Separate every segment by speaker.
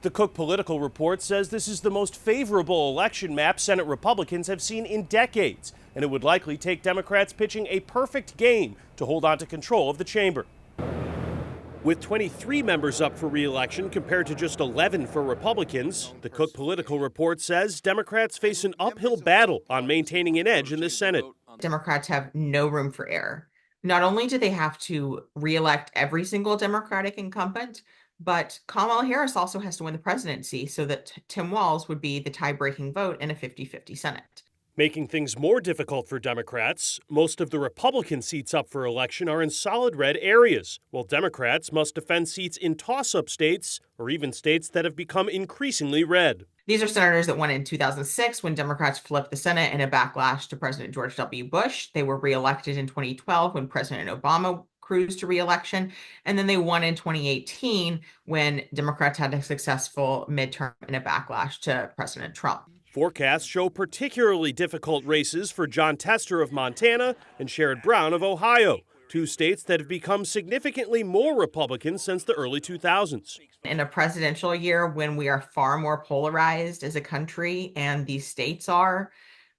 Speaker 1: The Cook Political Report says this is the most favorable election map Senate Republicans have seen in decades, and it would likely take Democrats pitching a perfect game to hold on to control of the chamber. With 23 members up for re-election compared to just 11 for Republicans, the Cook Political Report says Democrats face an uphill battle on maintaining an edge in the Senate.
Speaker 2: Democrats have no room for error. Not only do they have to re-elect every single Democratic incumbent, but Kamala Harris also has to win the presidency so that Tim Walz would be the tie-breaking vote in a 50-50 Senate.
Speaker 1: Making things more difficult for Democrats, most of the Republican seats up for election are in solid red areas, while Democrats must defend seats in toss-up states or even states that have become increasingly red.
Speaker 2: These are senators that won in 2006 when Democrats flipped the Senate in a backlash to President George W. Bush. They were reelected in 2012 when President Obama cruised to reelection. And then they won in 2018 when Democrats had a successful midterm in a backlash to President Trump.
Speaker 1: Forecasts show particularly difficult races for Jon Tester of Montana and Sherrod Brown of Ohio, two states that have become significantly more Republican since the early 2000s.
Speaker 2: In a presidential year when we are far more polarized as a country, and these states are,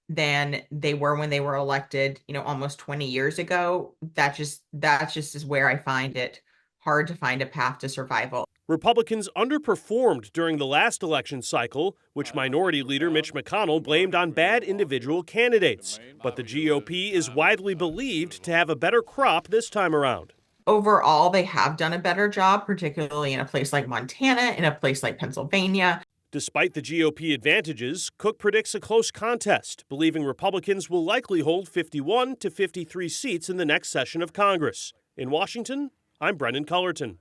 Speaker 2: than they were when they were elected, almost 20 years ago, that just is where I find it hard to find a path to survival.
Speaker 1: Republicans underperformed during the last election cycle, which Minority Leader Mitch McConnell blamed on bad individual candidates. But the GOP is widely believed to have a better crop this time around.
Speaker 2: Overall, they have done a better job, particularly in a place like Montana, in a place like Pennsylvania.
Speaker 1: Despite the GOP advantages, Cook predicts a close contest, believing Republicans will likely hold 51 to 53 seats in the next session of Congress. In Washington, I'm Brendan Cullerton.